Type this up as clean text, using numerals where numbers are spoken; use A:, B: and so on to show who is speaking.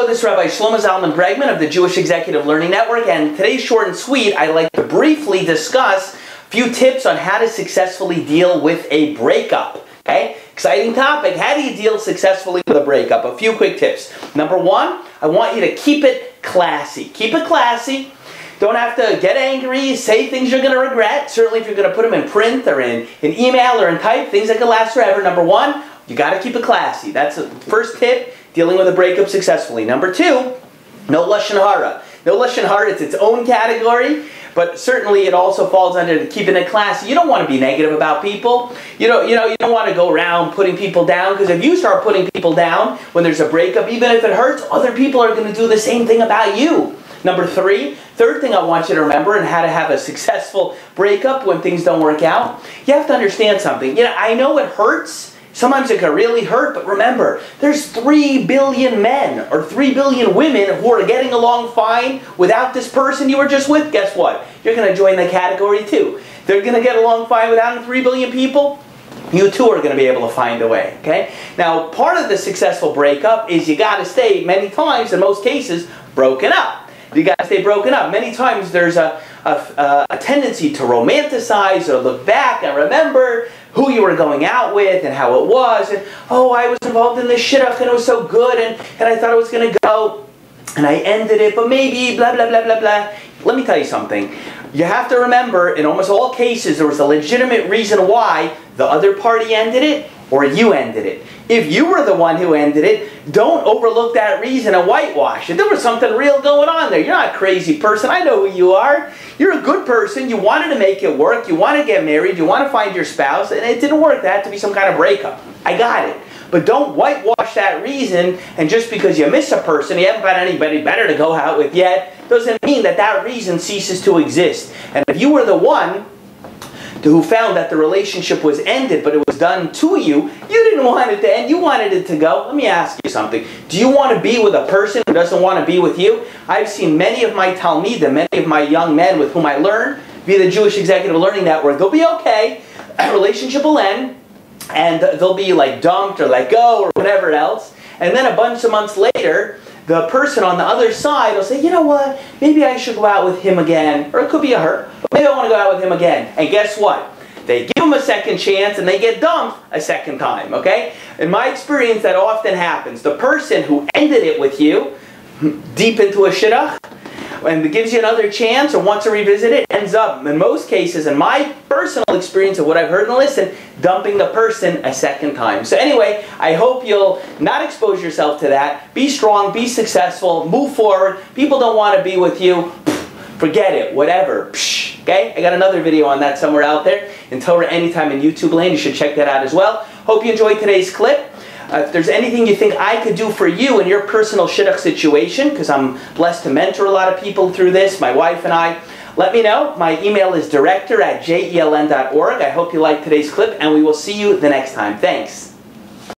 A: this is Rabbi Shlomo Zalman Bregman of the Jewish Executive Learning Network, and today's short and sweet, I'd like to briefly discuss a few tips on how to successfully deal with a breakup. Okay? Exciting topic. How do you deal successfully with a breakup? A few quick tips. Number one, I want you to keep it classy. Keep it classy. Don't have to get angry, say things you're going to regret. Certainly if you're going to put them in print or in email or in type, things that can last forever. Number one, you got to keep it classy. That's the first tip, dealing with a breakup successfully. Number two, no lashon hara. No lashon hara, it's its own category, but certainly it also falls under keeping it classy. You don't want to be negative about people. You don't want to go around putting people down, because if you start putting people down when there's a breakup, even if it hurts, other people are going to do the same thing about you. Number three, third thing I want you to remember and how to have a successful breakup when things don't work out, you have to understand something. I know it hurts. Sometimes it can really hurt, but remember, there's 3 billion men or 3 billion women who are getting along fine without this person you were just with. Guess what? You're going to join the category too. They're going to get along fine without 3 billion people. You too are going to be able to find a way, okay? Now, part of the successful breakup is you got to stay, many times, in most cases, broken up. You got to stay broken up. Many times there's a tendency to romanticize or look back and remember who you were going out with and how it was. And, oh, I was involved in this shidduch and it was so good and I thought it was going to go and I ended it, but maybe blah, blah, blah, blah, blah. Let me tell you something. You have to remember, in almost all cases, there was a legitimate reason why the other party ended it or you ended it. If you were the one who ended it, don't overlook that reason and whitewash it. There was something real going on there. You're not a crazy person. I know who you are. You're a good person. You wanted to make it work. You want to get married. You want to find your spouse. And it didn't work. That had to be some kind of breakup. I got it. But don't whitewash that reason, and just because you miss a person, you haven't got anybody better to go out with yet, doesn't mean that that reason ceases to exist. And if you were the one who found that the relationship was ended, but it was done to you, you didn't want it to end, you wanted it to go. Let me ask you something. Do you want to be with a person who doesn't want to be with you? I've seen many of my talmidim, many of my young men with whom I learn via the Jewish Executive Learning Network, they'll be okay, a relationship will end, and they'll be like dumped or let go or whatever else, and then a bunch of months later, the person on the other side will say, you know what, maybe I should go out with him again, or it could be a her, but maybe I want to go out with him again. And guess what? They give him a second chance and they get dumped a second time, okay? In my experience, that often happens. The person who ended it with you, deep into a shidduch, and gives you another chance or wants to revisit it, ends up, in most cases, in my personal experience of what I've heard and listened, dumping the person a second time. So anyway, I hope you'll not expose yourself to that. Be strong, be successful, move forward. People don't want to be with you. Forget it, whatever. Okay? I got another video on that somewhere out there. In Torah Anytime in YouTube land, you should check that out as well. Hope you enjoyed today's clip. If there's anything you think I could do for you in your personal shidduch situation, because I'm blessed to mentor a lot of people through this, my wife and I, let me know. My email is director@jeln.org. I hope you liked today's clip, and we will see you the next time. Thanks.